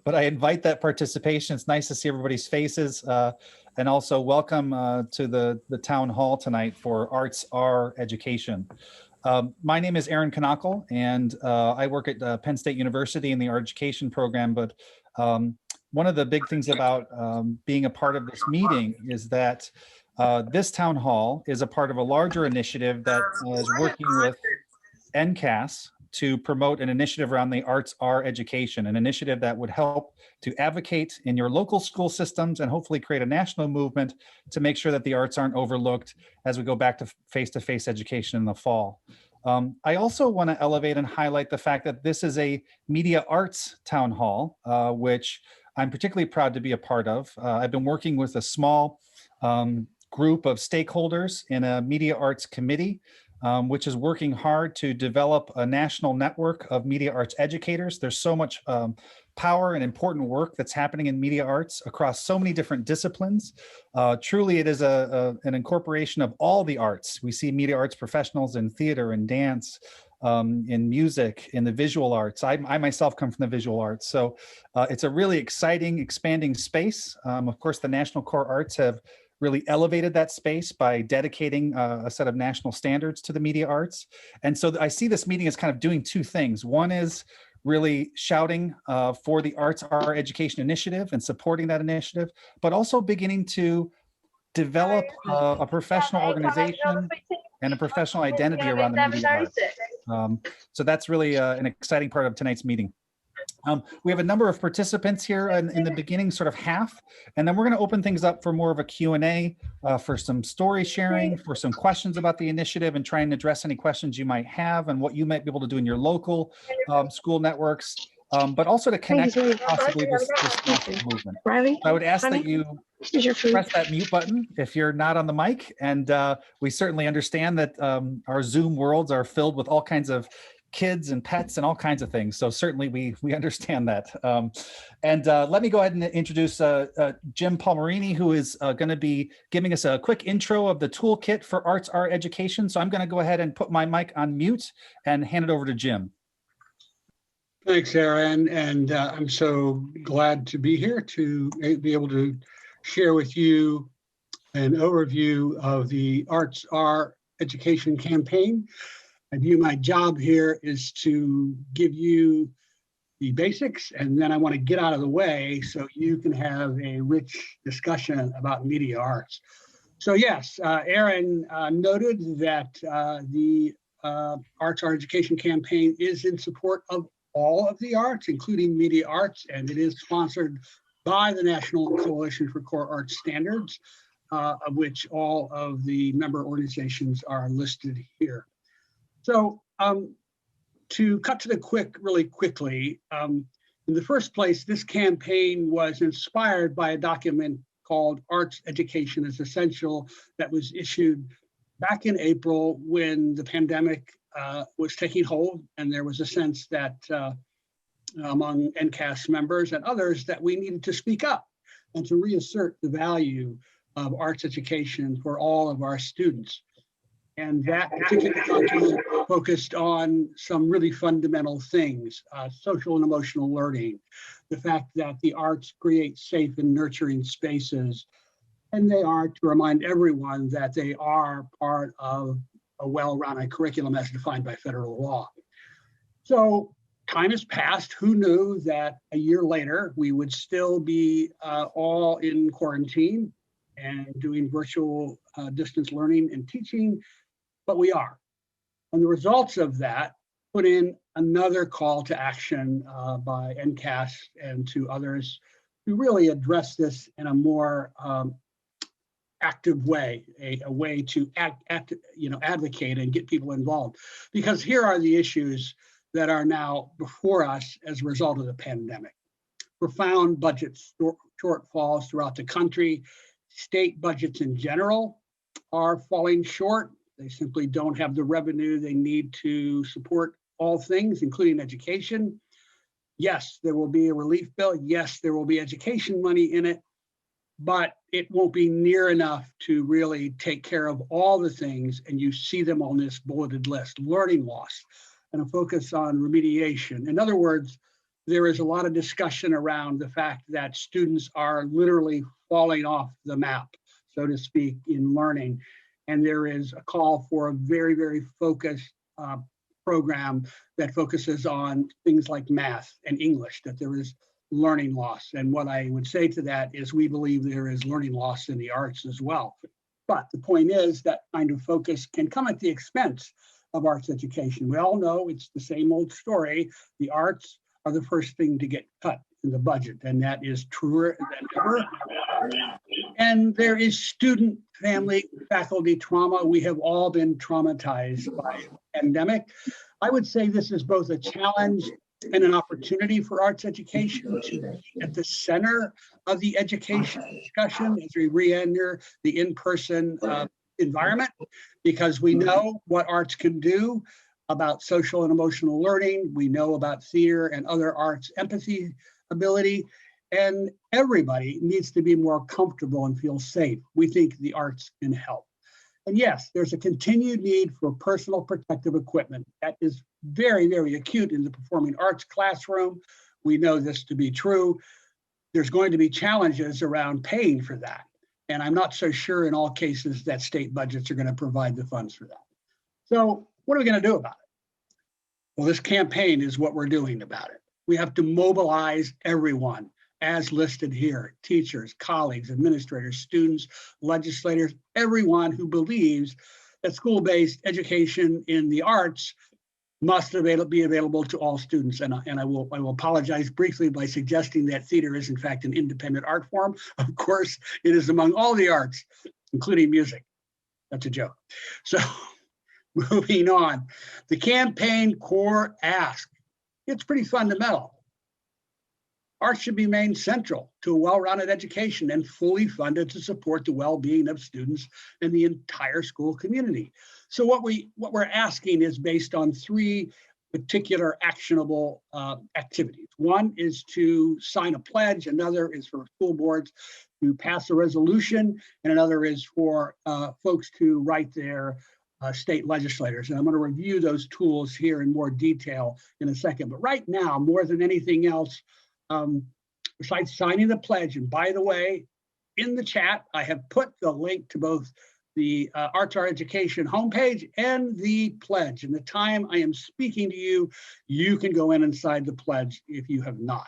but I invite that participation. It's nice to see everybody's faces, and also welcome to the town hall tonight for Arts Are Education. My name is Aaron Knockle, and I work at Penn State University in the art education program. But one of the big things about being a part of this meeting is that this town hall is a part of a larger initiative that is working with NCAS to promote an initiative around the Arts Are Education, an initiative that would help to advocate in your local school systems and hopefully create a national movement to make sure that the arts aren't overlooked as we go back to face-to-face education in the fall. I also want to elevate and highlight the fact that this is a media arts town hall, which I'm particularly proud to be a part of. I've been working with a small group of stakeholders in a media arts committee, which is working hard to develop a national network of media arts educators. There's so much power and important work that's happening in media arts across so many different disciplines. Truly, it is an incorporation of all the arts. We see media arts professionals in theater and dance, in music, in the visual arts. I myself come from the visual arts. So it's a really exciting, expanding space. Of course, the National Core Arts have really elevated that space by dedicating a set of national standards to the media arts. And so I see this meeting as kind of doing two things. One is really shouting for the Arts Are Education initiative and supporting that initiative, but also beginning to develop a professional organization and a professional identity around the media arts. So that's really an exciting part of tonight's meeting. We have a number of participants here in the beginning, sort of half, and then we're going to open things up for more of a Q&A, for some story sharing, for some questions about the initiative, and try and address any questions you might have and what you might be able to do in your local school networks, but also to connect possibly this national movement. I would ask that you press that mute button if you're not on the mic, and we certainly understand that our Zoom worlds are filled with all kinds of kids and pets and all kinds of things. So certainly we understand that. And let me go ahead and introduce Jim Palmerini, who is going to be giving us a quick intro of the toolkit for Arts Are Education. So I'm going to go ahead and put my mic on mute and hand it over to Jim. Thanks, Aaron. And I'm so glad to be here to be able to share with you an overview of the Arts Are Education campaign. I view my job here is to give you the basics, and then I want to get out of the way so you can have a rich discussion about media arts. So yes, Aaron noted that the Arts Are Education campaign is in support of all of the arts, including media arts, and it is sponsored by the National Coalition for Core Arts Standards, of which all of the member organizations are listed here. So to cut to the quick, really quickly, in the first place, this campaign was inspired by a document called Arts Education is Essential that was issued back in April when the pandemic was taking hold, and there was a sense that among NCAS members and others that we needed to speak up and to reassert the value of arts education for all of our students. And that particular document focused on some really fundamental things, social and emotional learning, the fact that the arts create safe and nurturing spaces, and they are, to remind everyone, that they are part of a well-rounded curriculum as defined by federal law. So time has passed. Who knew that a year later we would still be all in quarantine and doing virtual distance learning and teaching? But we are. And the results of that put in another call to action by NCAS and to others to really address this in a more active way, a way to advocate and get people involved. Because here are the issues that are now before us as a result of the pandemic. Profound budget shortfalls throughout the country. State budgets in general are falling short. They simply don't have the revenue they need to support all things, including education. Yes, there will be a relief bill. Yes, there will be education money in it, but it won't be near enough to really take care of all the things, and you see them on this bulleted list. Learning loss and a focus on remediation. In other words, there is a lot of discussion around the fact that students are literally falling off the map, so to speak, in learning. And there is a call for a very, very focused program that focuses on things like math and English, that there is learning loss. And what I would say to that is we believe there is learning loss in the arts as well. But the point is that kind of focus can come at the expense of arts education. We all know it's the same old story. The arts are the first thing to get cut in the budget, and that is truer than ever. And there is student, family, faculty trauma. We have all been traumatized by the pandemic. I would say this is both a challenge and an opportunity for arts education to be at the center of the education discussion as we re-enter the in-person environment, because we know what arts can do about social and emotional learning. We know about theater and other arts empathy ability, and everybody needs to be more comfortable and feel safe. We think the arts can help. And yes, there's a continued need for personal protective equipment. That is very, very acute in the performing arts classroom. We know this to be true. There's going to be challenges around paying for that. And I'm not so sure in all cases that state budgets are going to provide the funds for that. So what are we going to do about it? Well, this campaign is what we're doing about it. We have to mobilize everyone as listed here: teachers, colleagues, administrators, students, legislators, everyone who believes that school-based education in the arts must be available to all students. And I will apologize briefly by suggesting that theater is in fact an independent art form. Of course, it is among all the arts, including music. That's a joke. So moving on, the campaign core ask. It's pretty fundamental. Arts should be remain central to a well-rounded education and fully funded to support the well-being of students and the entire school community. So what we're asking is based on three particular actionable activities. One is to sign a pledge, another is for school boards to pass a resolution, and another is for folks to write their state legislators. And I'm going to review those tools here in more detail in a second. But right now, more than anything else, besides signing the pledge, and by the way, in the chat, I have put the link to both the Arts Our Education homepage and the pledge. And the time I am speaking to you, you can go in and sign the pledge if you have not.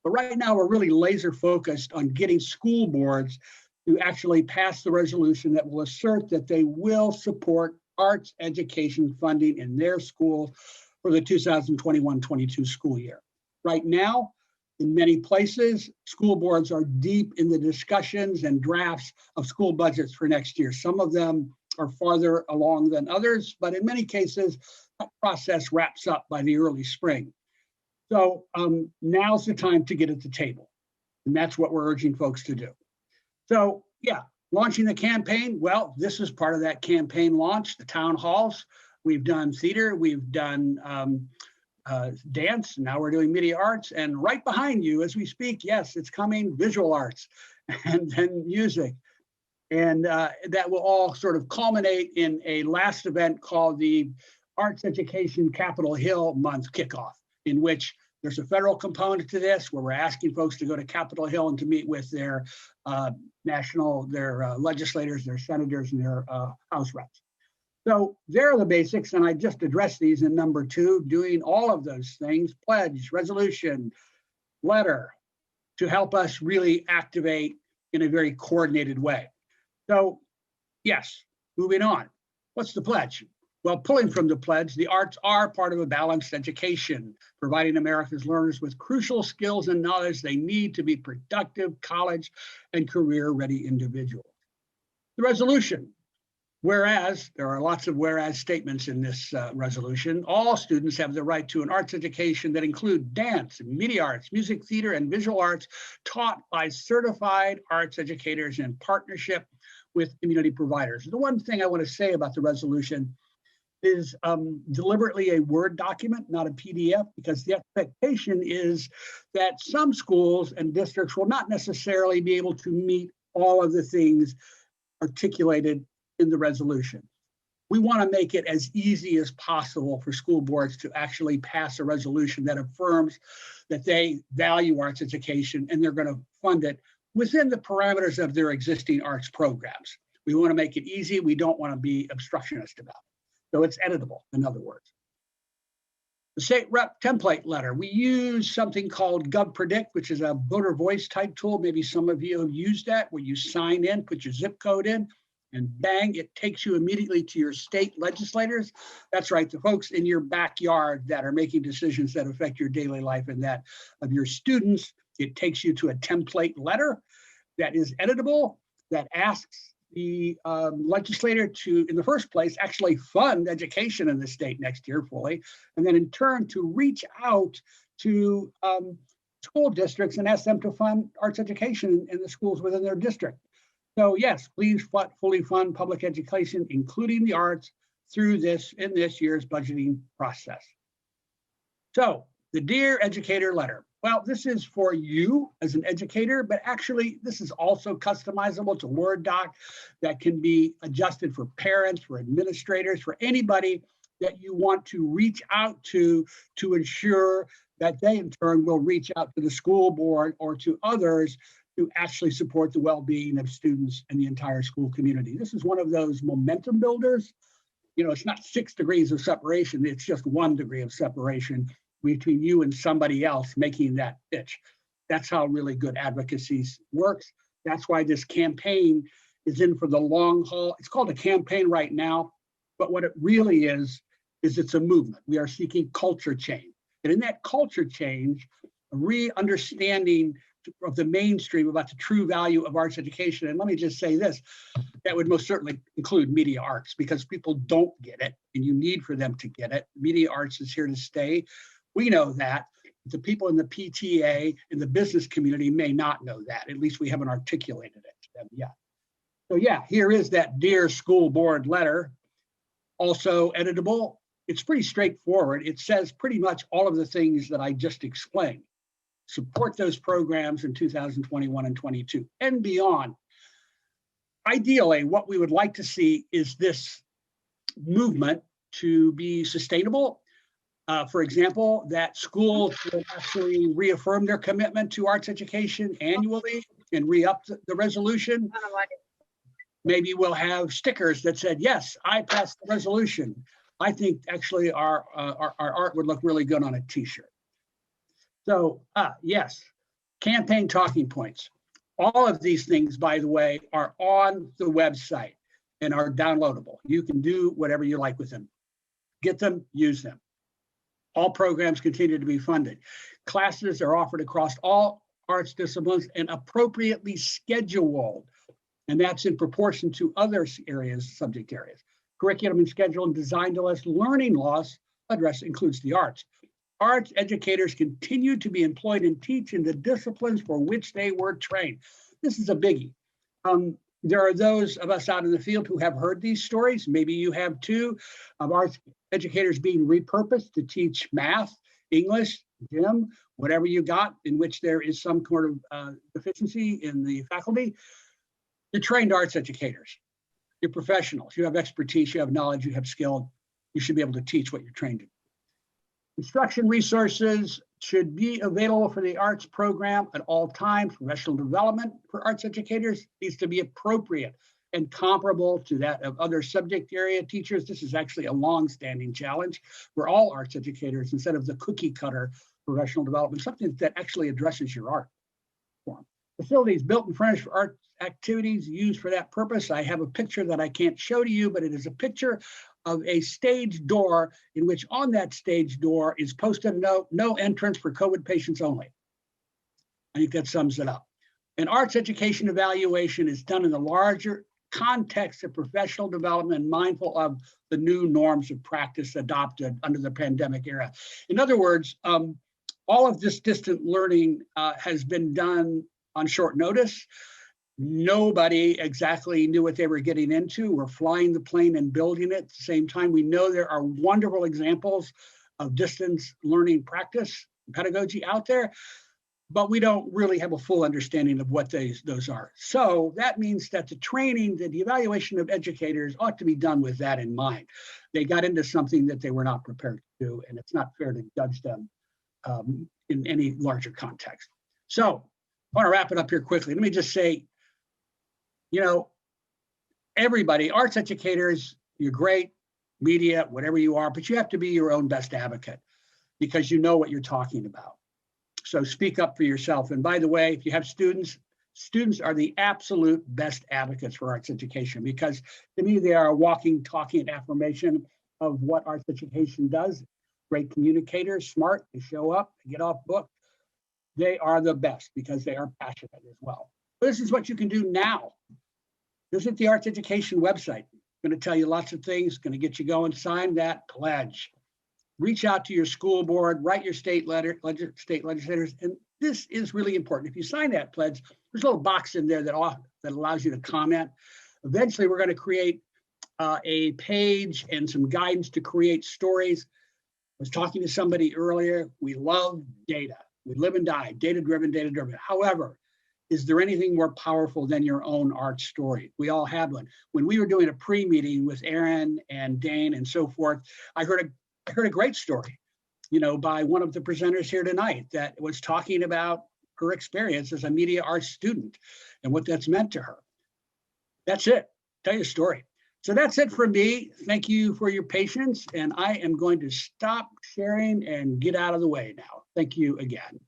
But right now, we're really laser focused on getting school boards to actually pass the resolution that will assert that they will support arts education funding in their schools for the 2021-22 school year. Right now, in many places, school boards are deep in the discussions and drafts of school budgets for next year. Some of them are farther along than others, but in many cases, that process wraps up by the early spring. So now's the time to get at the table. And that's what we're urging folks to do. So yeah, launching the campaign, well, this is part of that campaign launch, the town halls. We've done theater, we've done dance, now we're doing media arts, and right behind you as we speak, yes, it's coming, visual arts and then music. And that will all sort of culminate in a last event called the Arts Education Capitol Hill Month Kickoff, in which there's a federal component to this, where we're asking folks to go to Capitol Hill and to meet with their legislators, their senators, and their House reps. So there are the basics, and I just addressed these in number 2, doing all of those things: pledge, resolution, letter, to help us really activate in a very coordinated way. So yes, moving on. What's the pledge? Well, pulling from the pledge, the arts are part of a balanced education, providing America's learners with crucial skills and knowledge they need to be productive college and career-ready individuals. The resolution. Whereas, there are lots of whereas statements in this resolution, all students have the right to an arts education that include dance, media arts, music, theater, and visual arts taught by certified arts educators in partnership with community providers. The one thing I want to say about the resolution is deliberately a Word document, not a PDF, because the expectation is that some schools and districts will not necessarily be able to meet all of the things articulated in the resolution. we want to make it as easy as possible for school boards to actually pass a resolution that affirms that they value arts education and they're going to fund it within the parameters of their existing arts programs. We want to make it easy. We don't want to be obstructionist about it. So it's editable, in other words. The state rep template letter, we use something called GovPredict, which is a voter voice type tool. Maybe some of you have used that, where you sign in, put your zip code in, and bang, it takes you immediately to your state legislators. That's right, the folks in your backyard that are making decisions that affect your daily life and that of your students. It takes you to a template letter that is editable, that asks the legislator to, in the first place, actually fund education in the state next year fully, and then in turn to reach out to school districts and ask them to fund arts education in the schools within their district. So yes, please fully fund public education, including the arts, through this in this year's budgeting process. So the Dear Educator letter. Well, this is for you as an educator, but actually this is also customizable to Word doc that can be adjusted for parents, for administrators, for anybody that you want to reach out to ensure that they in turn will reach out to the school board or to others to actually support the well-being of students and the entire school community. This is one of those momentum builders. You know, it's not 6 degrees of separation, it's just 1 degree of separation between you and somebody else making that pitch. That's how really good advocacy works. That's why this campaign is in for the long haul. It's called a campaign right now, but what it really is it's a movement. We are seeking culture change. And in that culture change, a re-understanding of the mainstream about the true value of arts education. And let me just say this, that would most certainly include media arts, because people don't get it and you need for them to get it. Media arts is here to stay. We know that. The people in the PTA and the business community may not know that. At least we haven't articulated it to them yet. So yeah, here is that Dear School Board letter, also editable. It's pretty straightforward. It says pretty much all of the things that I just explained. Support those programs in 2021 and 22 and beyond. Ideally, what we would like to see is this movement to be sustainable. For example, that schools will actually reaffirm their commitment to arts education annually and re-up the resolution. Maybe we'll have stickers that said, yes, I passed the resolution. I think actually our art would look really good on a t-shirt. So yes, campaign talking points. All of these things, by the way, are on the website and are downloadable. You can do whatever you like with them. Get them, use them. All programs continue to be funded. Classes are offered across all arts disciplines and appropriately scheduled. And that's in proportion to other areas, subject areas. Curriculum and schedule and design to less learning loss address includes the arts. Arts educators continue to be employed and teach in the disciplines for which they were trained. This is a biggie. There are those of us out in the field who have heard these stories. Maybe you have too, of arts educators being repurposed to teach math, English, gym, whatever you got in which there is some sort of deficiency in the faculty. You're trained arts educators. You're professionals. You have expertise, you have knowledge, you have skill. You should be able to teach what you're trained in. Instruction resources should be available for the arts program at all times. Professional development for arts educators needs to be appropriate and comparable to that of other subject area teachers. This is actually a long-standing challenge for all arts educators instead of the cookie cutter professional development, something that actually addresses your art form. Facilities built and furnished for art activities used for that purpose. I have a picture that I can't show to you, but it is a picture of a stage door in which on that stage door is posted a note, no entrance for COVID patients only. I think that sums it up. And arts education evaluation is done in the larger context of professional development and mindful of the new norms of practice adopted under the pandemic era. In other words, all of this distant learning has been done on short notice. Nobody exactly knew what they were getting into. We're flying the plane and building it at the same time. We know there are wonderful examples of distance learning practice, pedagogy out there. but we don't really have a full understanding of what those are. So that means that the training, the evaluation of educators ought to be done with that in mind. They got into something that they were not prepared to do, and it's not fair to judge them in any larger context. So I want to wrap it up here quickly. Let me just say, you know, everybody, arts educators, you're great, media, whatever you are, but you have to be your own best advocate because you know what you're talking about. So speak up for yourself. And by the way, if you have students, students are the absolute best advocates for arts education because to me, they are a walking, talking affirmation of what arts education does. Great communicators, smart, they show up, they get off book. They are the best because they are passionate as well. This is what you can do now. Visit the arts education website. Going to tell you lots of things, going to get you going. Sign that pledge. Reach out to your school board, write your state legislators, and this is really important. If you sign that pledge, there's a little box in there that allows you to comment. Eventually, we're going to create a page and some guidance to create stories. I was talking to somebody earlier. We love data. We live and die, data-driven, data-driven. However, is there anything more powerful than your own art story? We all have one. When we were doing a pre-meeting with Aaron and Dane and so forth, I heard a great story, you know, by one of the presenters here tonight that was talking about her experience as a media arts student and what that's meant to her. That's it. Tell your story. So that's it for me. Thank you for your patience. And I am going to stop sharing and get out of the way now. Thank you again.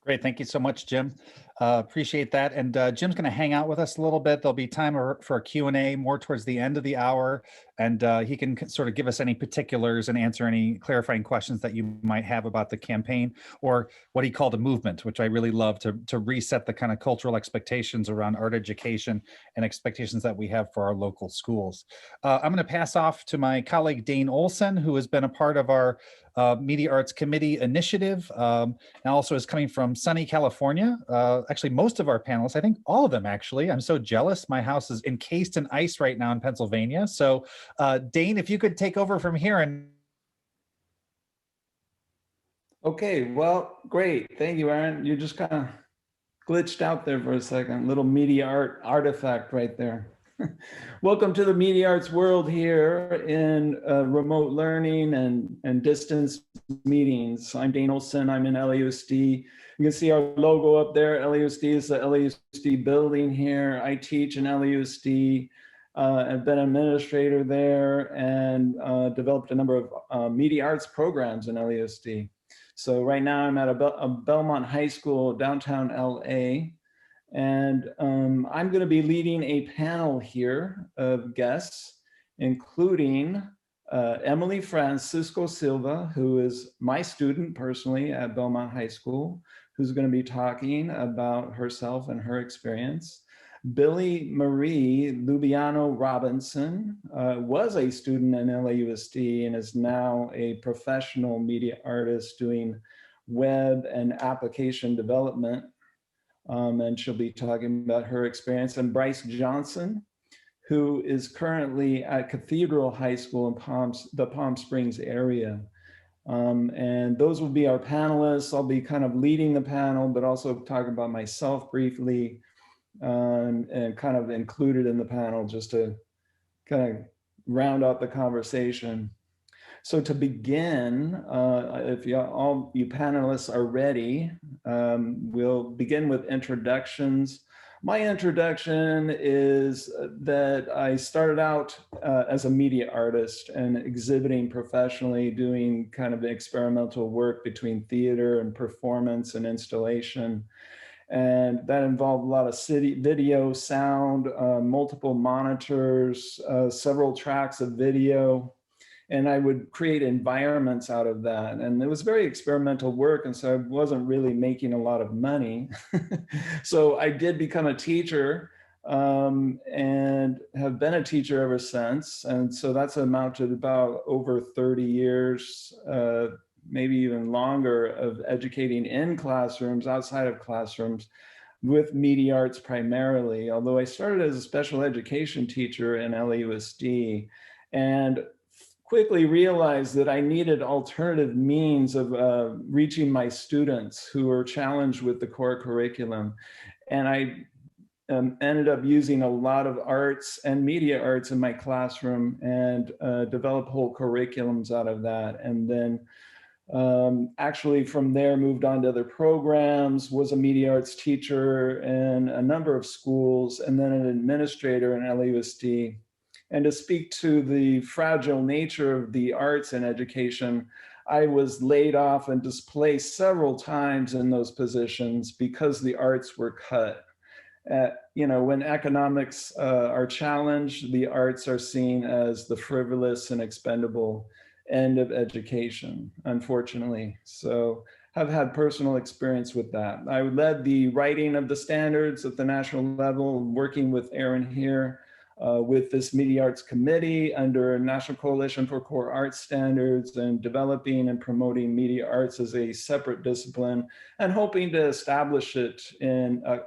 Great. Thank you so much, Jim. Appreciate that. And Jim's going to hang out with us a little bit. There'll be time for a Q&A more towards the end of the hour. And he can sort of give us any particulars and answer any clarifying questions that you might have about the campaign or what he called a movement, which I really love to reset the kind of cultural expectations around art education and expectations that we have for our local schools. I'm going to pass off to my colleague, Dane Olson, who has been a part of our Media Arts Committee initiative and also is coming from sunny California. Actually, most of our panelists, I think all of them actually. I'm so jealous. My house is encased in ice right now in Pennsylvania. So Dane, if you could take over from here and. Okay, well, great. Thank you, Aaron. You just kind of glitched out there for a second. Little media art artifact right there. Welcome to the media arts world here in remote learning and distance meetings. I'm Dane Olson. I'm in LAUSD. You can see our logo up there. LAUSD is the LAUSD building here. I teach in LAUSD. I've been an administrator there and developed a number of media arts programs in LAUSD. So right now I'm at a Belmont High School, downtown LA. And I'm going to be leading a panel here of guests, including Emily Francisco Silva, who is my student personally at Belmont High School, who's going to be talking about herself and her experience. Billy Marie Lubiano Robinson was a student in LAUSD and is now a professional media artist doing web and application development. And she'll be talking about her experience. And Bryce Johnson, who is currently at Cathedral High School in the Palm Springs area. And those will be our panelists. I'll be kind of leading the panel, but also talking about myself briefly and kind of included in the panel just to kind of round out the conversation. So to begin, if all you panelists are ready, we'll begin with introductions. My introduction is that I started out as a media artist and exhibiting professionally, doing kind of experimental work between theater and performance and installation. And that involved a lot of video, sound, multiple monitors, several tracks of video. And I would create environments out of that. And it was very experimental work. And so I wasn't really making a lot of money. So I did become a teacher and have been a teacher ever since. And so that's amounted about over 30 years, maybe even longer, of educating in classrooms, outside of classrooms, with media arts primarily. Although I started as a special education teacher in LAUSD. And quickly realized that I needed alternative means of reaching my students who were challenged with the core curriculum. And I ended up using a lot of arts and media arts in my classroom and developed whole curriculums out of that. And then actually from there moved on to other programs, was a media arts teacher in a number of schools, and then an administrator in LUSD. And to speak to the fragile nature of the arts in education, I was laid off and displaced several times in those positions because the arts were cut. When economics are challenged, the arts are seen as the frivolous and expendable end of education, unfortunately. So I've had personal experience with that. I led the writing of the standards at the national level, working with Aaron here with this Media Arts Committee under National Coalition for Core Arts Standards, and developing and promoting media arts as a separate discipline, and hoping to establish it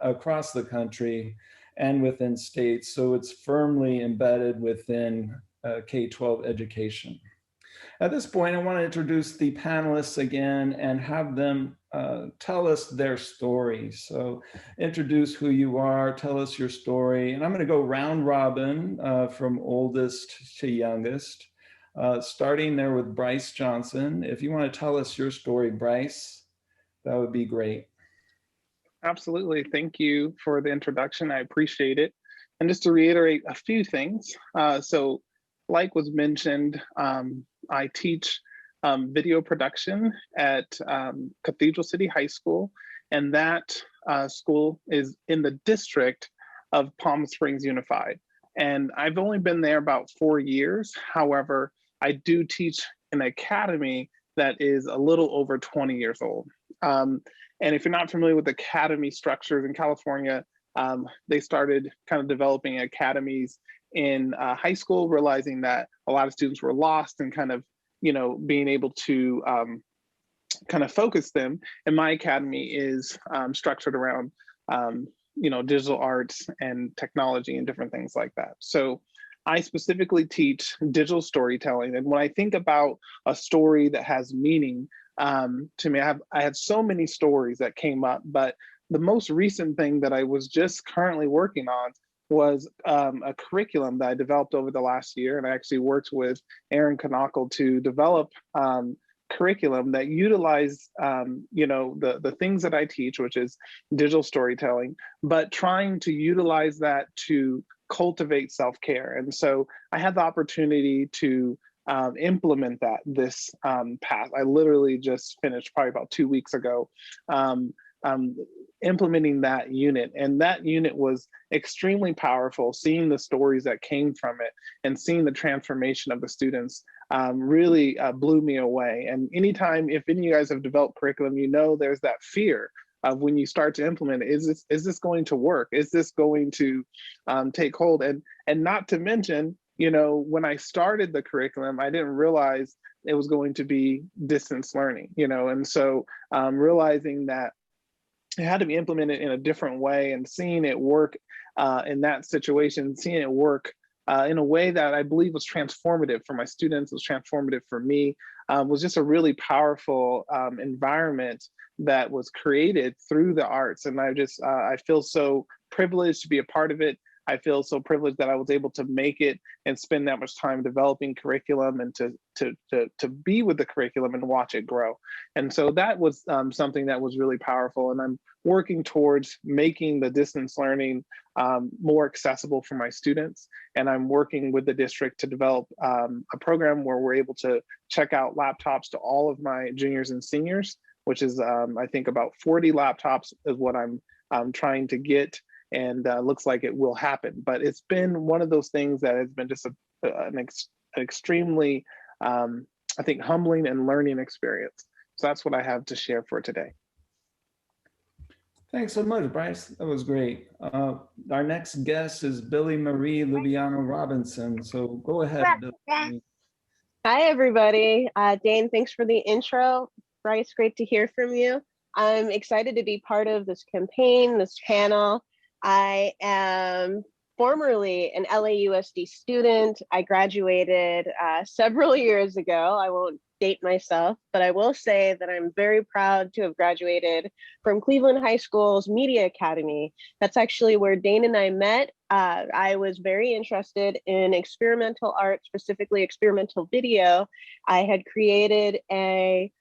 across the country and within states, so it's firmly embedded within K-12 education. At this point, I want to introduce the panelists again and have them tell us their story. So introduce who you are, tell us your story. And I'm going to go round robin from oldest to youngest, starting there with Bryce Johnson. If you want to tell us your story, Bryce, that would be great. Absolutely. Thank you for the introduction. I appreciate it. And just to reiterate a few things. So like was mentioned, I teach video production at Cathedral City High School, and that school is in the district of Palm Springs Unified. And I've only been there about 4 years. However, I do teach an academy that is a little over 20 years old. And if you're not familiar with academy structures in California, they started kind of developing academies in high school, realizing that a lot of students were lost and kind of, being able to kind of focus them. And my academy is structured around, digital arts and technology and different things like that. So I specifically teach digital storytelling. And when I think about a story that has meaning, to me, I had so many stories that came up, but the most recent thing that I was just currently working on was a curriculum that I developed over the last year. And I actually worked with Aaron Knockle to develop curriculum that utilized, the things that I teach, which is digital storytelling, but trying to utilize that to cultivate self-care. And so I had the opportunity to implement this path. I literally just finished probably about 2 weeks ago. Implementing that unit. And that unit was extremely powerful. Seeing the stories that came from it and seeing the transformation of the students really blew me away. And anytime, if any of you guys have developed curriculum, there's that fear of when you start to implement it, is this going to work? Is this going to take hold? And not to mention, when I started the curriculum, I didn't realize it was going to be distance learning, and so realizing that it had to be implemented in a different way, and seeing it work in that situation, seeing it work in a way that I believe was transformative for my students, was transformative for me, was just a really powerful environment that was created through the arts. And I feel so privileged to be a part of it. I feel so privileged that I was able to make it and spend that much time developing curriculum and to be with the curriculum and watch it grow. And so that was something that was really powerful. And I'm working towards making the distance learning more accessible for my students. And I'm working with the district to develop a program where we're able to check out laptops to all of my juniors and seniors, which is I think about 40 laptops is what I'm trying to get. And looks like it will happen. But it's been one of those things that has been just an extremely, I think, humbling and learning experience. So that's what I have to share for today. Thanks so much, Bryce. That was great. Our next guest is Billy Marie Lubiano Robinson. So go ahead, Billy. Hi, everybody. Dane, thanks for the intro. Bryce, great to hear from you. I'm excited to be part of this campaign, this panel. I am formerly an LAUSD student. I graduated several years ago. I won't date myself, but I will say that I'm very proud to have graduated from Cleveland High School's Media Academy. That's actually where Dane and I met. I was very interested in experimental art, specifically experimental video. I had created a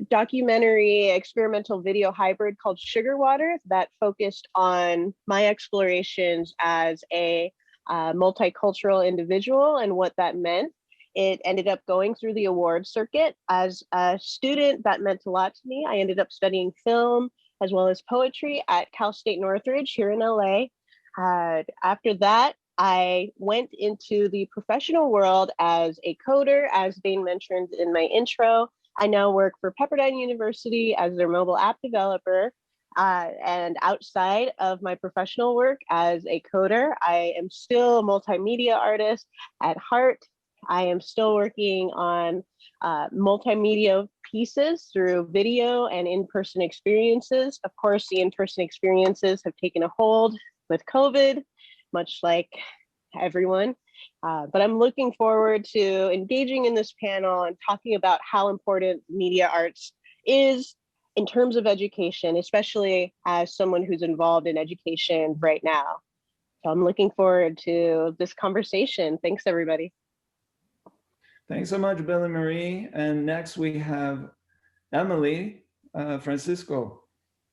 documentary experimental video hybrid called Sugar Water that focused on my explorations as a multicultural individual and what that meant. It ended up going through the award circuit. As a student, that meant a lot to me. I ended up studying film as well as poetry at Cal State Northridge here in LA. After that, I went into the professional world as a coder, as Dane mentioned in my intro. I now work for Pepperdine University as their mobile app developer. And outside of my professional work as a coder, I am still a multimedia artist at heart. I am still working on multimedia pieces through video and in-person experiences. Of course, the in-person experiences have taken a hold with COVID, much like everyone. But I'm looking forward to engaging in this panel and talking about how important media arts is in terms of education, especially as someone who's involved in education right now. So I'm looking forward to this conversation. Thanks, everybody. Thanks so much, Billy Marie. And next we have Emily Francisco.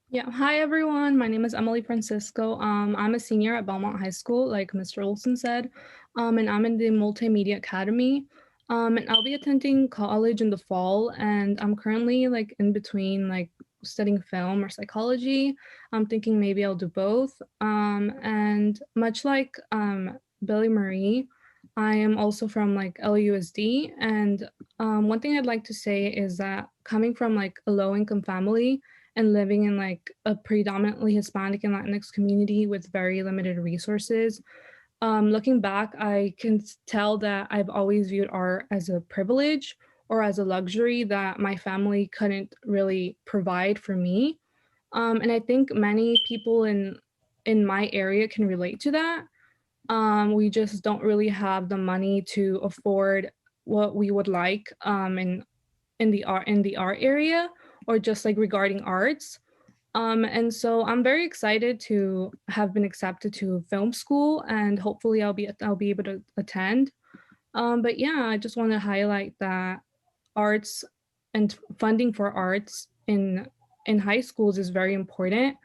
Yeah, hi everyone. My name is Emily Francisco. I'm a senior at Belmont High School, like Mr. Olson said, and I'm in the Multimedia Academy. And I'll be attending college in the fall, and I'm currently like in between like studying film or psychology. I'm thinking maybe I'll do both. And much like Billy Marie, I am also from like LUSD, and one thing I'd like to say is that coming from like a low-income family and living in like a predominantly Hispanic and Latinx community with very limited resources, looking back, I can tell that I've always viewed art as a privilege or as a luxury that my family couldn't really provide for me. And I think many people in my area can relate to that. We just don't really have the money to afford what we would like in the art area, or just like regarding arts. And so I'm very excited to have been accepted to film school, and hopefully I'll be able to attend. But yeah, I just want to highlight that arts and funding for arts in high schools is very important.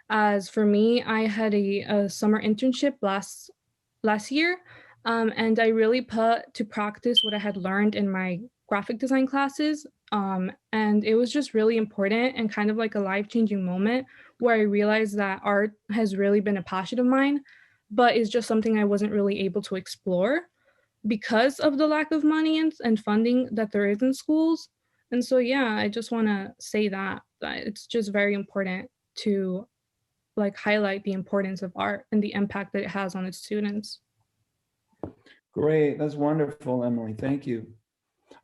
As for me, I had a summer internship last year, and I really put to practice what I had learned in my graphic design classes. And it was just really important and kind of like a life-changing moment where I realized that art has really been a passion of mine, but it's just something I wasn't really able to explore because of the lack of money and funding that there is in schools. And so, yeah, I just want to say that it's just very important to like highlight the importance of art and the impact that it has on its students. Great, that's wonderful, Emily. Thank you.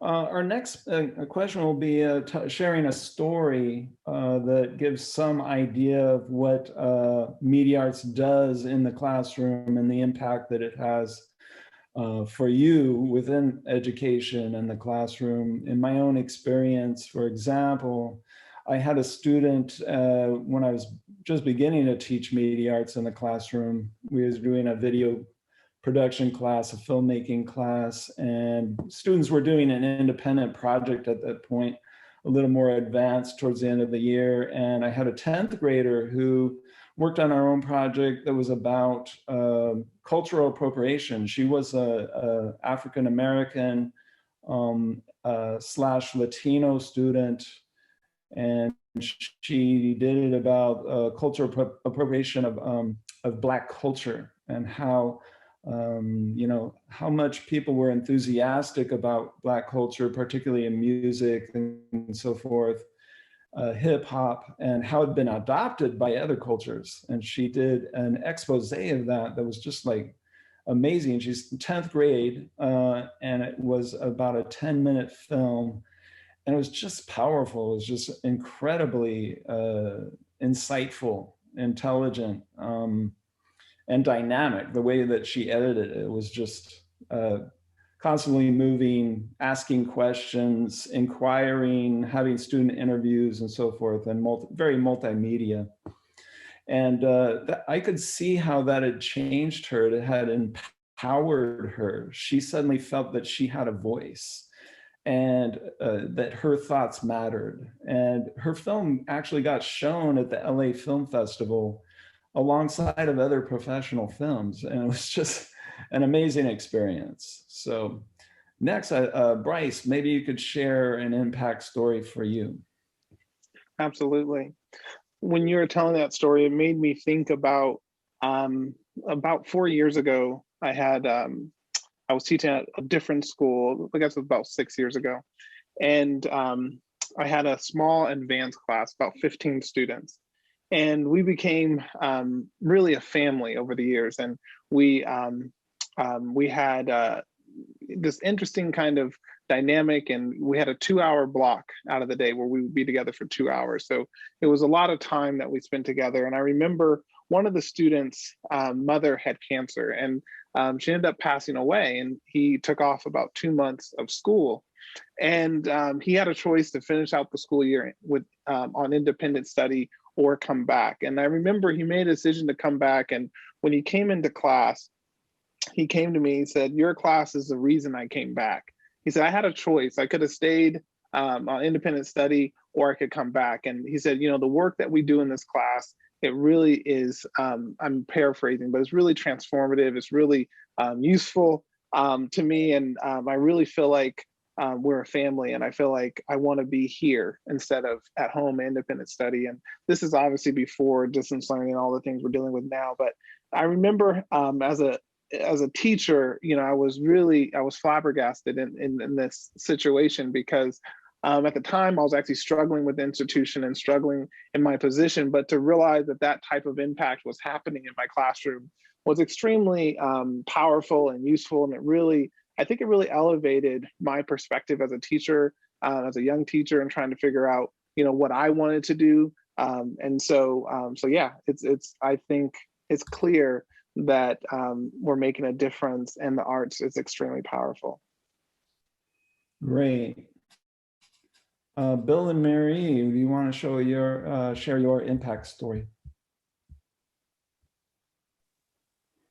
Our next question will be sharing a story that gives some idea of what media arts does in the classroom and the impact that it has for you within education and the classroom. In my own experience, for example, I had a student when I was just beginning to teach media arts in the classroom. We was doing a video production class, a filmmaking class, and students were doing an independent project at that point, a little more advanced towards the end of the year. And I had a 10th grader who worked on our own project that was about cultural appropriation. She was a African-American / Latino student, and she did it about cultural appropriation of Black culture and how how much people were enthusiastic about Black culture, particularly in music and so forth, hip hop, and how it had been adopted by other cultures. And she did an expose of that was just like amazing. She's 10th grade, and it was about a 10-minute film. And it was just powerful. It was just incredibly insightful, intelligent. and dynamic. The way that she edited it was just constantly moving, asking questions, inquiring, having student interviews and so forth, and very multimedia. And I could see how that had changed her. It had empowered her. She suddenly felt that she had a voice and that her thoughts mattered. And her film actually got shown at the LA Film Festival alongside of other professional films. And it was just an amazing experience. So next, Bryce, maybe you could share an impact story for you. Absolutely. When you were telling that story, it made me think about 4 years ago, I was teaching at a different school, I guess it was about 6 years ago. And I had a small advanced class, about 15 students. And we became really a family over the years. And we had this interesting kind of dynamic, and we had a 2-hour block out of the day where we would be together for 2 hours. So it was a lot of time that we spent together. And I remember one of the students' mother had cancer, and she ended up passing away, and he took off about 2 months of school. And he had a choice to finish out the school year with on independent study or come back. And I remember he made a decision to come back. And when he came into class, he came to me, he said, "Your class is the reason I came back." He said, "I had a choice. I could have stayed on independent study, or I could come back." And he said, "You know, the work that we do in this class, it really is," I'm paraphrasing, but it's really transformative. It's really useful to me. And I really feel like we're a family, and I feel like I want to be here instead of at home independent study. And this is obviously before distance learning and all the things we're dealing with now. But I remember as a teacher, you know, I was flabbergasted in this situation, because at the time I was actually struggling with the institution and struggling in my position, but to realize that that type of impact was happening in my classroom was extremely powerful and useful. And I think it really elevated my perspective as a teacher, as a young teacher, and trying to figure out, you know, what I wanted to do. So yeah, I think it's clear that we're making a difference, and the arts is extremely powerful. Great. Bill and Mary, do you want to share your impact story?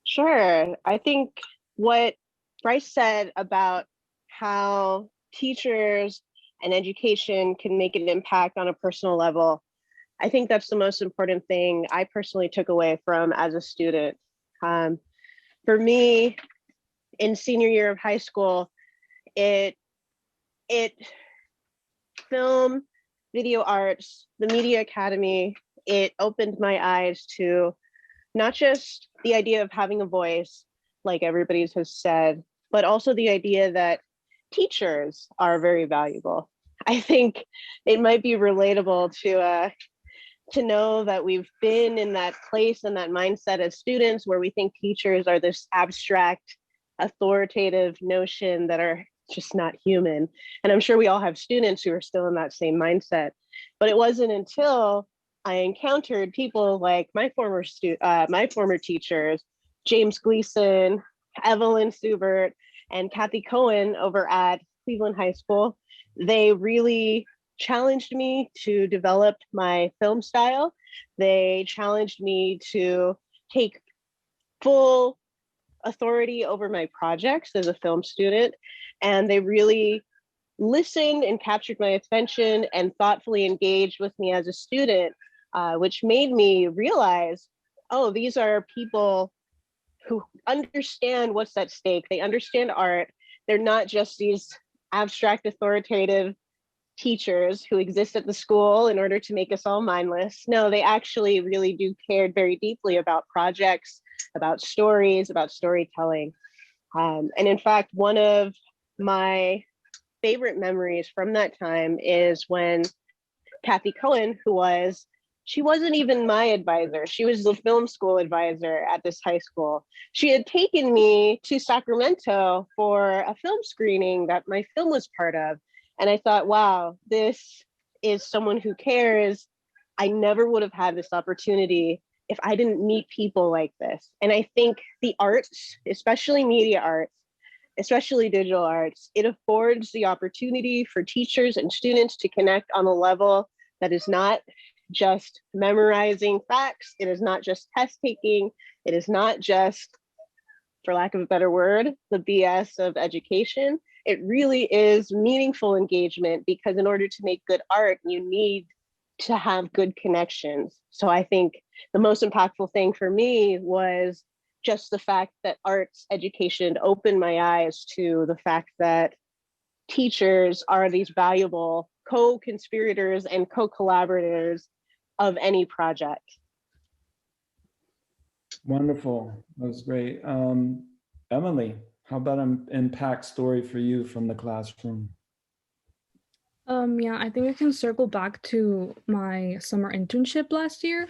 Sure. I think what Bryce said about how teachers and education can make an impact on a personal level, I think that's the most important thing I personally took away from as a student. For me, in senior year of high school, it film, video arts, the Media Academy, it opened my eyes to not just the idea of having a voice, like everybody has said, but also the idea that teachers are very valuable. I think it might be relatable to know that we've been in that place and that mindset as students where we think teachers are this abstract, authoritative notion that are just not human. And I'm sure we all have students who are still in that same mindset. But it wasn't until I encountered people like my former teachers, James Gleason, Evelyn Subert, and Kathy Cohen over at Cleveland High School. They really challenged me to develop my film style. They challenged me to take full authority over my projects as a film student. And they really listened and captured my attention and thoughtfully engaged with me as a student, which made me realize, oh, these are people who understand what's at stake. They understand art. They're not just these abstract, authoritative teachers who exist at the school in order to make us all mindless. No, they actually really do care very deeply about projects, about stories, about storytelling. And in fact, one of my favorite memories from that time is when Kathy Cohen, she wasn't even my advisor. She was the film school advisor at this high school. She had taken me to Sacramento for a film screening that my film was part of. And I thought, wow, this is someone who cares. I never would have had this opportunity if I didn't meet people like this. And I think the arts, especially media arts, especially digital arts, it affords the opportunity for teachers and students to connect on a level that is not just memorizing facts. It is not just test taking. It is not just, for lack of a better word, the BS of education. It really is meaningful engagement, because in order to make good art, you need to have good connections. So I think the most impactful thing for me was just the fact that arts education opened my eyes to the fact that teachers are these valuable co-conspirators and co-collaborators of any project. Wonderful. That was great. Emily, how about an impact story for you from the classroom? Yeah, I think I can circle back to my summer internship last year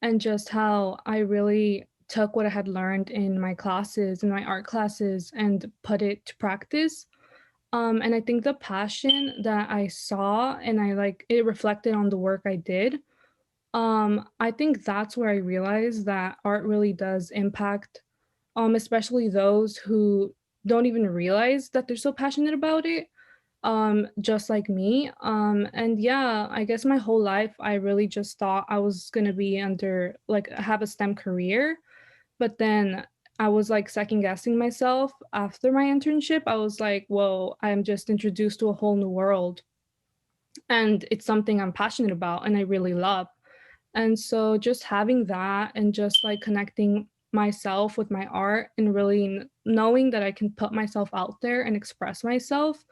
and just how I really took what I had learned in my classes, in my art classes, and put it to practice. And I think the passion that I saw and I like it reflected on the work I did. I think that's where I realized that art really does impact, especially those who don't even realize that they're so passionate about it, just like me. And yeah, I guess my whole life I really just thought I was gonna be under like have a STEM career, but then I was like second guessing myself after my internship. I was like, whoa, I'm just introduced to a whole new world, and it's something I'm passionate about and I really love. And so just having that and just like connecting myself with my art and really knowing that I can put myself out there and express myself,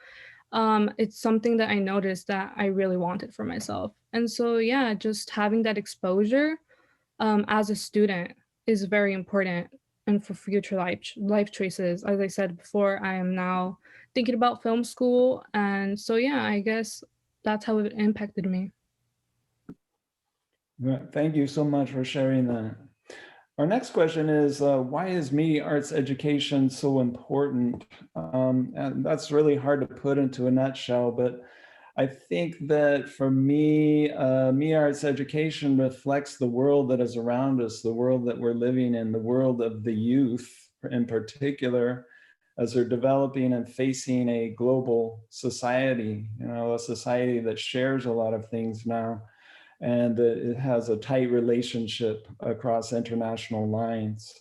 it's something that I noticed that I really wanted for myself. And so, yeah, just having that exposure as a student is very important and for future life choices. As I said before, I am now thinking about film school. And so, yeah, I guess that's how it impacted me. Thank you so much for sharing that. Our next question is, why is media arts education so important? And that's really hard to put into a nutshell, but I think that for me, media arts education reflects the world that is around us, the world that we're living in, the world of the youth in particular, as they're developing and facing a global society, a society that shares a lot of things now. And it has a tight relationship across international lines.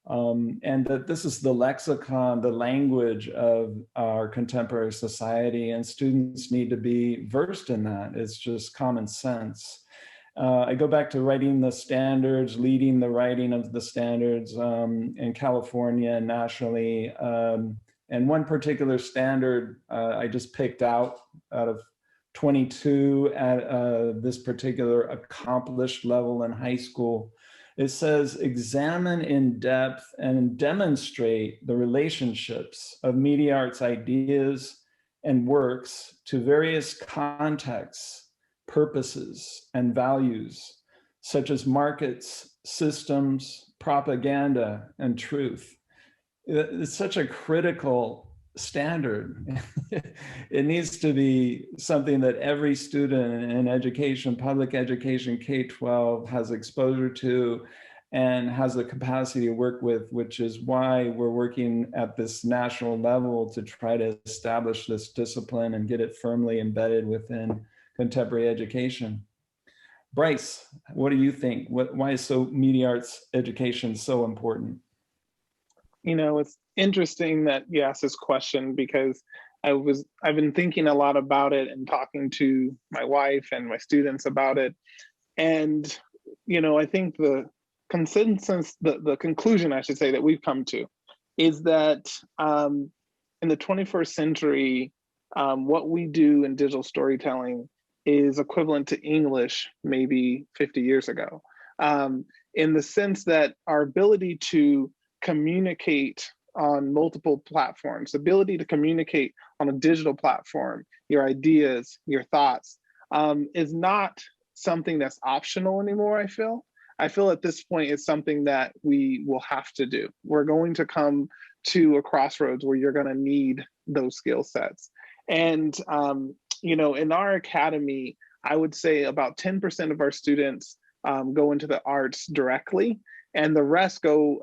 And that this is the lexicon, the language of our contemporary society, and students need to be versed in that. It's just common sense. I go back to writing the standards, leading the writing of the standards in California and nationally. And one particular standard I just picked out of 22 at this particular accomplished level in high school. It says, examine in depth and demonstrate the relationships of media arts ideas and works to various contexts, purposes, and values, such as markets, systems, propaganda, and truth. It's such a critical standard. It needs to be something that every student in education, public education, K-12 has exposure to and has the capacity to work with, which is why we're working at this national level to try to establish this discipline and get it firmly embedded within contemporary education. Bryce, what do you think? Why is media arts education so important? It's interesting that you asked this question, because I've been thinking a lot about it and talking to my wife and my students about it. And, I think the consensus, the conclusion, I should say, that we've come to is that in the 21st century, what we do in digital storytelling is equivalent to English maybe 50 years ago, in the sense that our ability to communicate on multiple platforms, ability to communicate on a digital platform, your ideas, your thoughts, is not something that's optional anymore, I feel at this point it's something that we will have to do. We're going to come to a crossroads where you're going to need those skill sets. And, in our academy, I would say about 10% of our students go into the arts directly, and the rest go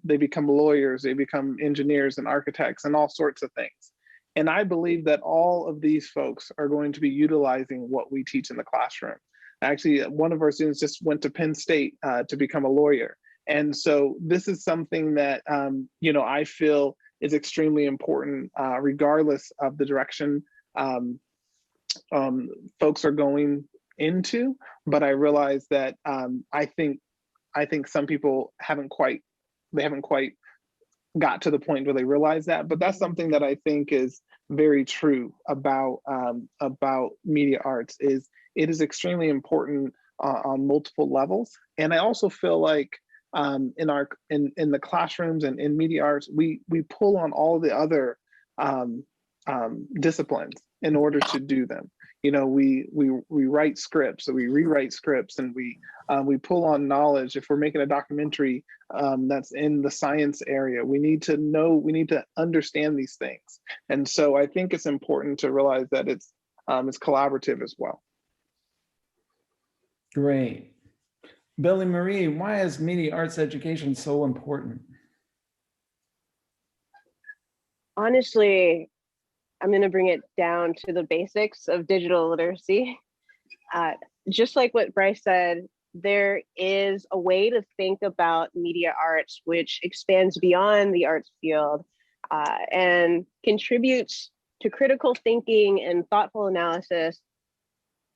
they become lawyers, they become engineers and architects and all sorts of things. And I believe that all of these folks are going to be utilizing what we teach in the classroom. Actually, one of our students just went to Penn State to become a lawyer. And so this is something that, I feel is extremely important, regardless of the direction folks are going into. But I realize that I think some people haven't quite got to the point where they realize that. But that's something that I think is very true about media arts. Is it is extremely important on multiple levels. And I also feel like in the classrooms and in media arts, we pull on all the other disciplines in order to do them. We write scripts, so we rewrite scripts, and we pull on knowledge. If we're making a documentary that's in the science area, we need to understand these things. And so I think it's important to realize that it's collaborative as well. Great. Billy Marie, why is media arts education so important? Honestly, I'm going to bring it down to the basics of digital literacy. Just like what Bryce said, there is a way to think about media arts which expands beyond the arts field and contributes to critical thinking and thoughtful analysis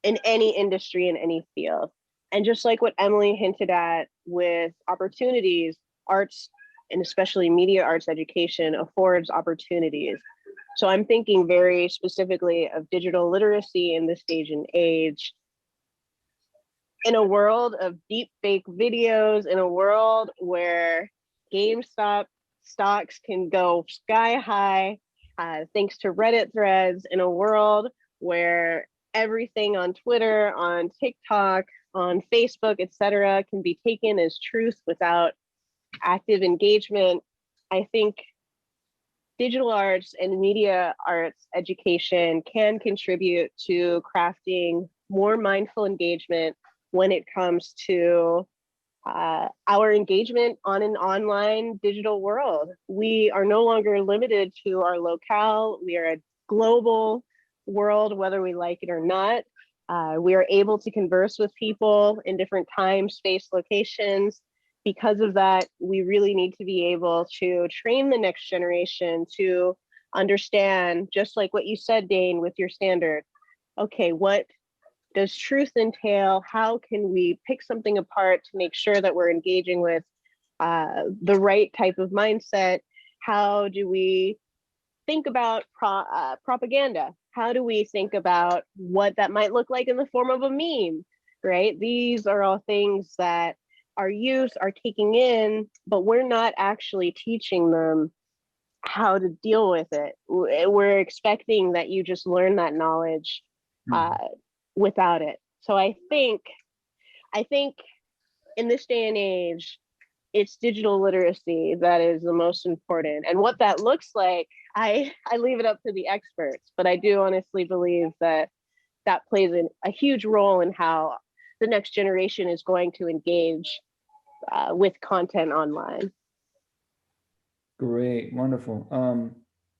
in any industry, in any field. And just like what Emily hinted at with opportunities, arts, and especially media arts education affords opportunities. So I'm thinking very specifically of digital literacy in this stage and age. In a world of deep fake videos, in a world where GameStop stocks can go sky high, thanks to Reddit threads, in a world where everything on Twitter, on TikTok, on Facebook, etc., can be taken as truth without active engagement, I think digital arts and media arts education can contribute to crafting more mindful engagement when it comes to our engagement on an online digital world. We are no longer limited to our locale. We are a global world, whether we like it or not. We are able to converse with people in different time, space, locations. Because of that, we really need to be able to train the next generation to understand, just like what you said, Dane, with your standard. Okay, what does truth entail? How can we pick something apart to make sure that we're engaging with the right type of mindset? How do we think about propaganda? How do we think about what that might look like in the form of a meme, right? These are all things that our youth are taking in, but we're not actually teaching them how to deal with it. We're expecting that you just learn that knowledge without it. So I think in this day and age, it's digital literacy that is the most important. And what that looks like, I leave it up to the experts, but I do honestly believe that plays a huge role in how the next generation is going to engage with content online. Great, wonderful.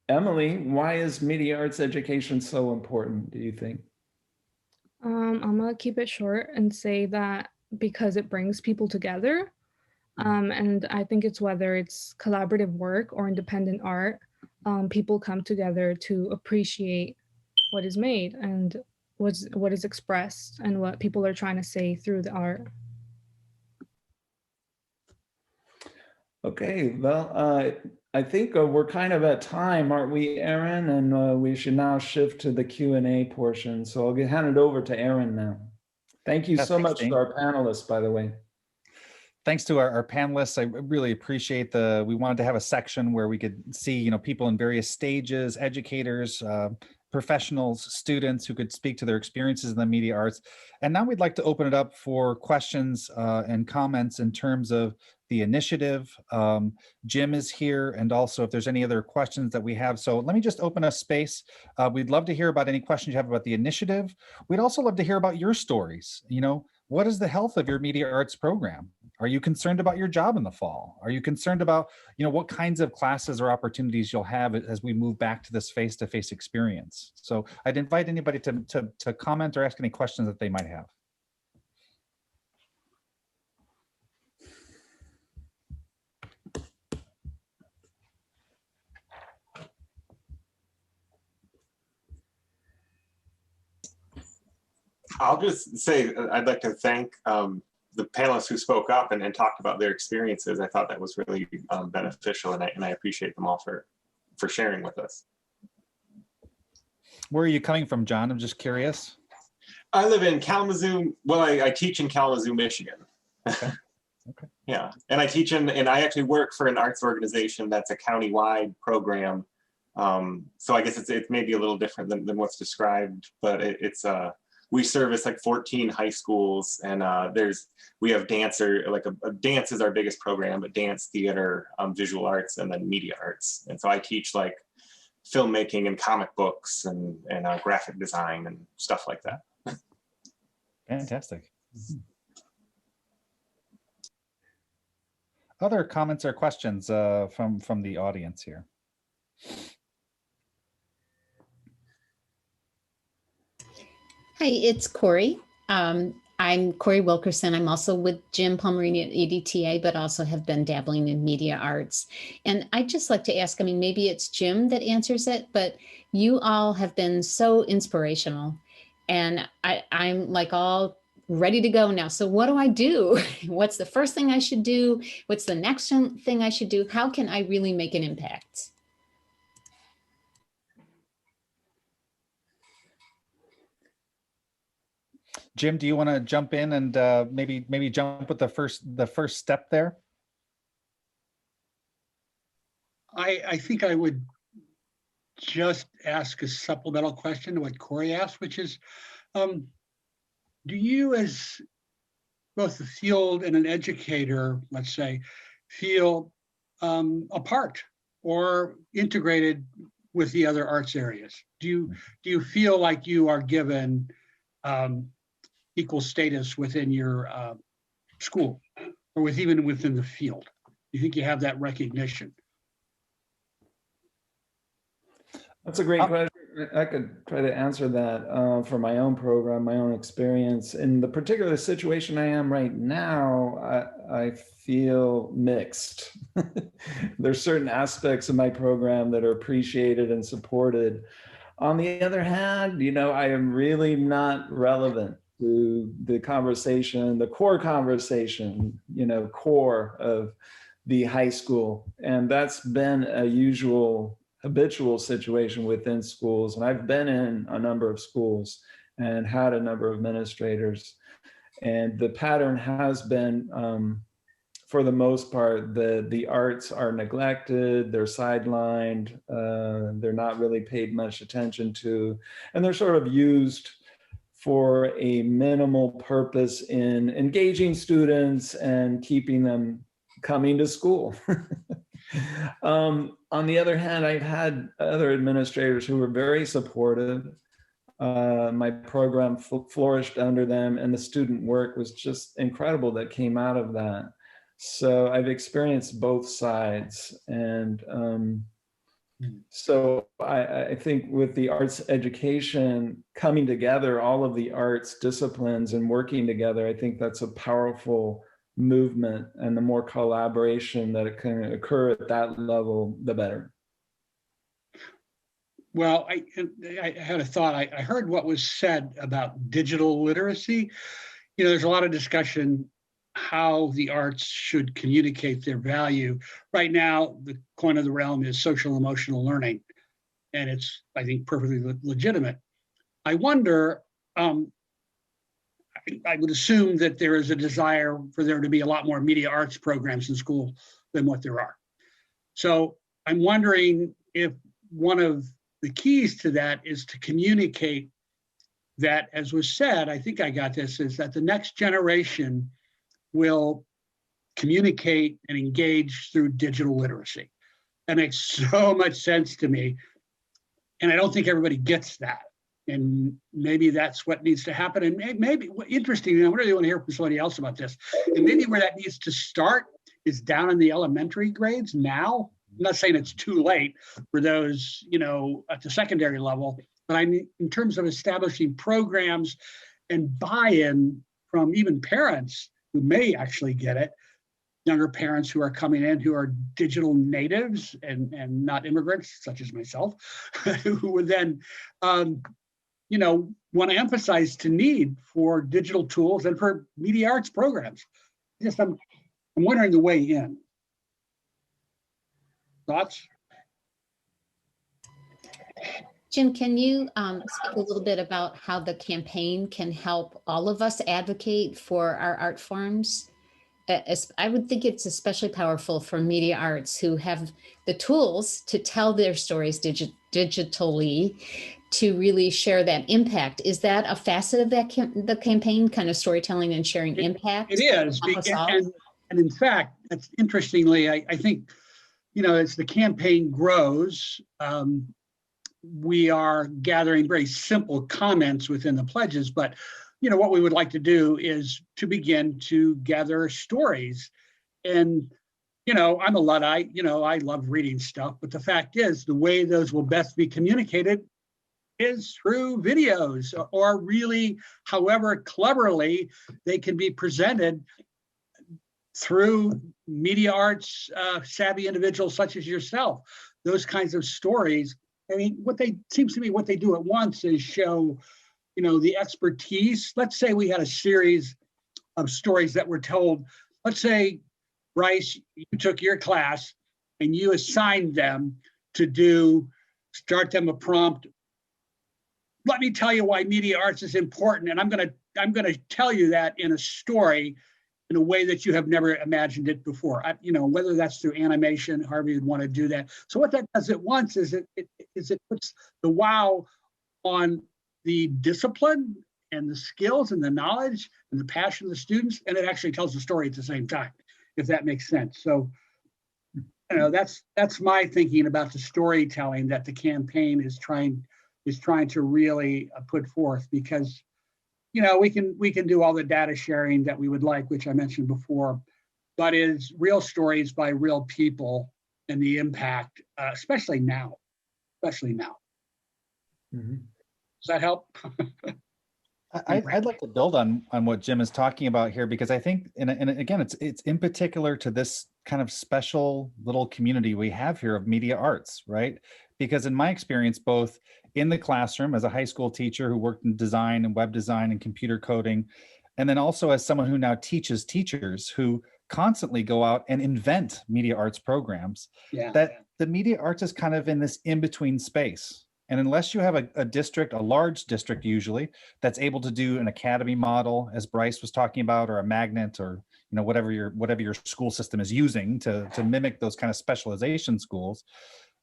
Emily, why is media arts education so important, do you think? I'm gonna keep it short and say that because it brings people together. And I think it's whether it's collaborative work or independent art, people come together to appreciate what is made and what is expressed and what people are trying to say through the art. Okay, well, I think we're kind of at time, aren't we, Aaron? And we should now shift to the Q&A portion. So I'll hand it over to Aaron now. Thank you so much to our panelists, by the way. Thanks to our panelists. I really appreciate we wanted to have a section where we could see, people in various stages, educators, professionals, students who could speak to their experiences in the media arts. And now we'd like to open it up for questions and comments in terms of the initiative. Jim is here, and also if there's any other questions that we have. So let me just open a space. We'd love to hear about any questions you have about the initiative. We'd also love to hear about your stories. You know, what is the health of your media arts program? Are you concerned about your job in the fall? Are you concerned about, you know, what kinds of classes or opportunities you'll have as we move back to this face-to-face experience? So I'd invite anybody to comment or ask any questions that they might have. I'll just say I'd like to thank the panelists who spoke up and talked about their experiences. I thought that was really beneficial, and I appreciate them all for sharing with us. Where are you coming from, John? I'm just curious. I live in Kalamazoo. Well, I teach in Kalamazoo, Michigan. Okay. Okay. Yeah, and I teach and I actually work for an arts organization that's a county-wide program. So I guess it's maybe a little different than what's described, but we service like 14 high schools, and we have dance is our biggest program, but dance, theater, visual arts, and then media arts. And so I teach like filmmaking and comic books and graphic design and stuff like that. Fantastic. Other comments or questions from the audience here? Hi, it's Corey. I'm Corey Wilkerson. I'm also with Jim Palmerini at ADTA, but also have been dabbling in media arts. And I'd just like to ask, I mean, maybe it's Jim that answers it, but you all have been so inspirational. And I'm like all ready to go now. So what do I do? What's the first thing I should do? What's the next thing I should do? How can I really make an impact? Jim, do you want to jump in and maybe jump with the first step there? I think I would just ask a supplemental question to what Corey asked, which is, do you as both the field and an educator, let's say, feel apart or integrated with the other arts areas? Do you feel like you are given equal status within your school or even within the field? Do you think you have that recognition? That's a great question. I could try to answer that for my own program, my own experience. In the particular situation I am right now, I feel mixed. There's certain aspects of my program that are appreciated and supported. On the other hand, you know, I am really not relevant to the conversation, the core conversation, you know, core of the high school. And that's been a habitual situation within schools. And I've been in a number of schools and had a number of administrators. And the pattern has been, for the most part, the arts are neglected, they're sidelined, they're not really paid much attention to, and they're sort of used for a minimal purpose in engaging students and keeping them coming to school. On the other hand, I've had other administrators who were very supportive. My program flourished under them, and the student work was just incredible that came out of that. So I've experienced both sides. And so I think with the arts education coming together, all of the arts disciplines and working together, I think that's a powerful movement, and the more collaboration that it can occur at that level, the better. Well, I had a thought. I heard what was said about digital literacy. You know, there's a lot of discussion how the arts should communicate their value. Right now, the coin of the realm is social emotional learning, and it's, I think, perfectly legitimate. I wonder, I would assume that there is a desire for there to be a lot more media arts programs in school than what there are. So I'm wondering if one of the keys to that is to communicate that, as was said, I think I got this, is that the next generation will communicate and engage through digital literacy. That makes so much sense to me. And I don't think everybody gets that. And maybe that's what needs to happen. And maybe, interesting, I really want to hear from somebody else about this. And maybe where that needs to start is down in the elementary grades now. I'm not saying it's too late for those, at the secondary level, but I mean, in terms of establishing programs and buy-in from even parents who may actually get it, younger parents who are coming in who are digital natives and not immigrants, such as myself, who would then, want to emphasize the need for digital tools and for media arts programs. I'm wondering the way in. Thoughts? Jim, can you speak a little bit about how the campaign can help all of us advocate for our art forms? I would think it's especially powerful for media arts who have the tools to tell their stories digitally, to really share that impact. Is that a facet of that the campaign, kind of storytelling and sharing impact? It is. And in fact, that's interestingly, I think, as the campaign grows, we are gathering very simple comments within the pledges, but what we would like to do is to begin to gather stories. And, I'm a Luddite, I love reading stuff, but the fact is the way those will best be communicated is through videos, or really, however cleverly they can be presented through media arts savvy individuals such as yourself. Those kinds of stories. I mean, what they do at once is show the expertise. Let's say we had a series of stories that were told. Let's say, Bryce, you took your class and you assigned them to start them a prompt. Let me tell you why media arts is important. And I'm gonna tell you that in a story in a way that you have never imagined it before. Whether that's through animation, however you'd want to do that. So what that does at once is it puts the wow on the discipline and the skills and the knowledge and the passion of the students, and it actually tells the story at the same time, if that makes sense. So, that's my thinking about the storytelling that the campaign is trying to really put forth, because we can do all the data sharing that we would like, which I mentioned before, but is real stories by real people and the impact, especially now. Mm-hmm. Does that help? I'd like to build on what Jim is talking about here, because I think, and again, it's in particular to this kind of special little community we have here of media arts, right? Because in my experience, both in the classroom as a high school teacher who worked in design and web design and computer coding, and then also as someone who now teaches teachers who constantly go out and invent media arts programs, that the media arts is kind of in this in-between space. And unless you have a large district usually, that's able to do an academy model, as Bryce was talking about, or a magnet, or whatever your school system is using to mimic those kind of specialization schools,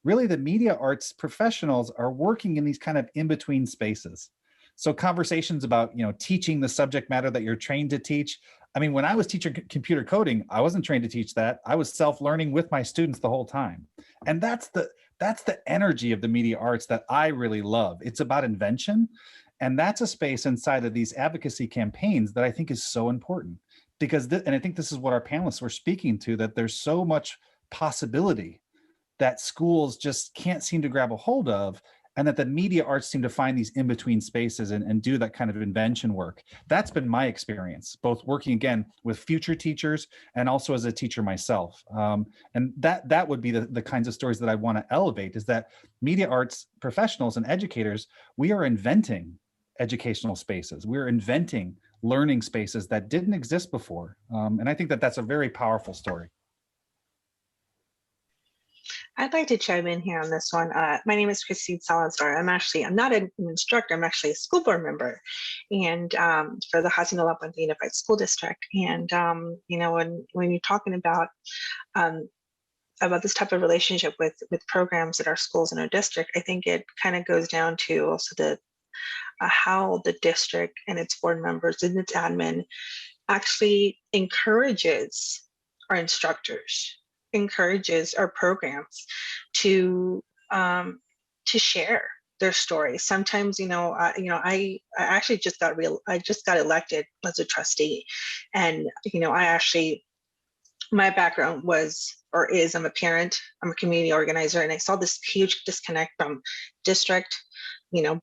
really the media arts professionals are working in these kind of in-between spaces. So conversations about teaching the subject matter that you're trained to teach. I mean, when I was teaching computer coding, I wasn't trained to teach that. I was self-learning with my students the whole time. And that's the energy of the media arts that I really love. It's about invention. And that's a space inside of these advocacy campaigns that I think is so important, because, and I think this is what our panelists were speaking to, that there's so much possibility that schools just can't seem to grab a hold of, and that the media arts seem to find these in-between spaces and do that kind of invention work. That's been my experience, both working again with future teachers and also as a teacher myself. And that would be the kinds of stories that I want to elevate, is that media arts professionals and educators, we are inventing educational spaces. We're inventing learning spaces that didn't exist before. And I think that that's a very powerful story. I'd like to chime in here on this one. My name is Christine Salazar. I'm not an instructor, I'm actually a school board member, and for the Hacienda La Puente Unified School District. And when you're talking about about this type of relationship with programs at our schools in our district, I think it kind of goes down to also the how the district and its board members and its admin actually encourages our instructors, encourages our programs to share their stories. Sometimes, I actually just got elected as a trustee, and my background was or is I'm a parent, I'm a community organizer, and I saw this huge disconnect from district,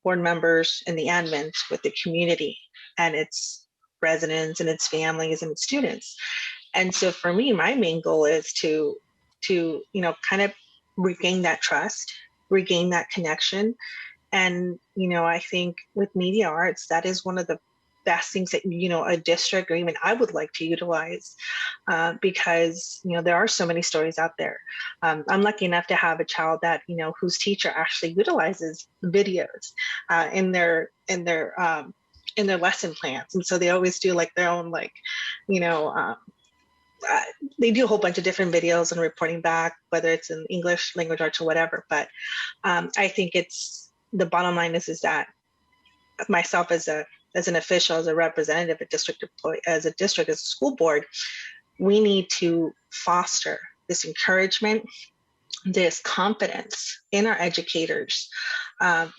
board members and the admins with the community and its residents and its families and its students. And so for me, my main goal is to kind of regain that trust, regain that connection. And, I think with media arts, that is one of the best things that, a district or even I would like to utilize because, there are so many stories out there. I'm lucky enough to have a child that, whose teacher actually utilizes videos in their lesson plans. And so they always do like their own, they do a whole bunch of different videos and reporting back, whether it's in English, language arts, or whatever. But I think the bottom line is that myself as an official, as a representative, as a school board, we need to foster this encouragement, this confidence in our educators, and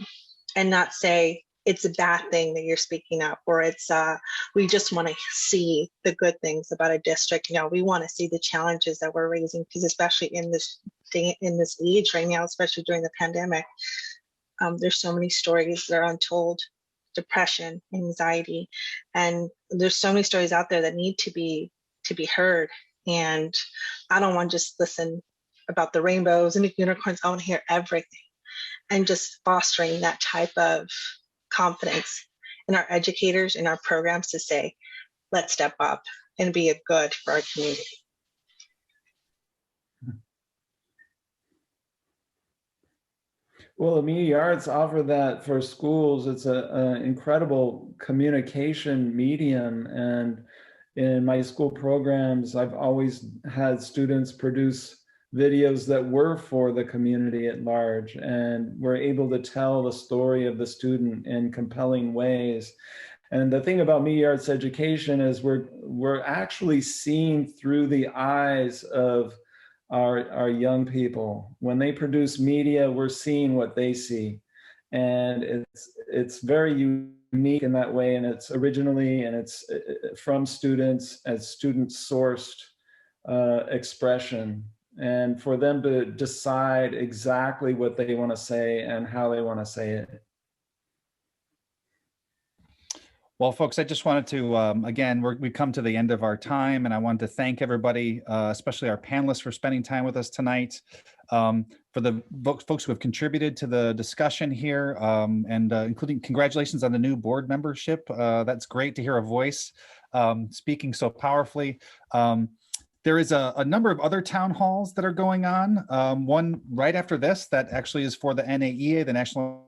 not say it's a bad thing that you're speaking up, or it's we just want to see the good things about a district. We want to see the challenges that we're raising, because especially in this age right now, especially during the pandemic, there's so many stories that are untold. Depression, anxiety, and there's so many stories out there that need to be heard. And I don't want to just listen about the rainbows and the unicorns. I want to hear everything, and just fostering that type of confidence in our educators and our programs to say, let's step up and be a good for our community. Well, the media arts offer that for schools. It's an incredible communication medium. And in my school programs, I've always had students produce videos that were for the community at large, and we're able to tell the story of the student in compelling ways. And the thing about media arts education is we're actually seeing through the eyes of our young people. When they produce media, we're seeing what they see. And it's very unique in that way. And it's originally, and it's from students as student sourced expression. And for them to decide exactly what they want to say and how they want to say it. Well, folks, I just wanted to, again, we've come to the end of our time, and I wanted to thank everybody, especially our panelists, for spending time with us tonight. For the folks who have contributed to the discussion here, and including congratulations on the new board membership. That's great to hear a voice speaking so powerfully. There is a number of other town halls that are going on. One right after this that actually is for the NAEA, the National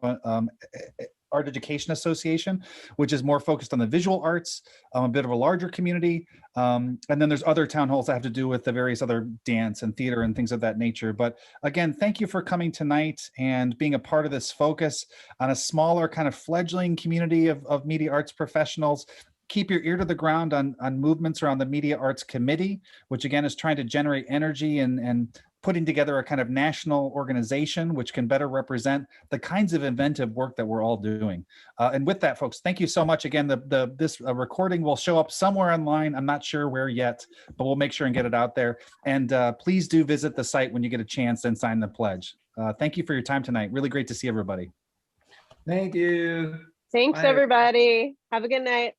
Art Education Association, which is more focused on the visual arts, a bit of a larger community. And then there's other town halls that have to do with the various other dance and theater and things of that nature. But again, thank you for coming tonight and being a part of this focus on a smaller kind of fledgling community of media arts professionals. Keep your ear to the ground on movements around the Media Arts Committee, which again is trying to generate energy and putting together a kind of national organization which can better represent the kinds of inventive work that we're all doing. And with that, folks, thank you so much. Again, this recording will show up somewhere online. I'm not sure where yet, but we'll make sure and get it out there. And please do visit the site when you get a chance and sign the pledge. Thank you for your time tonight. Really great to see everybody. Thank you. Thanks, Bye. everybody. Have a good night.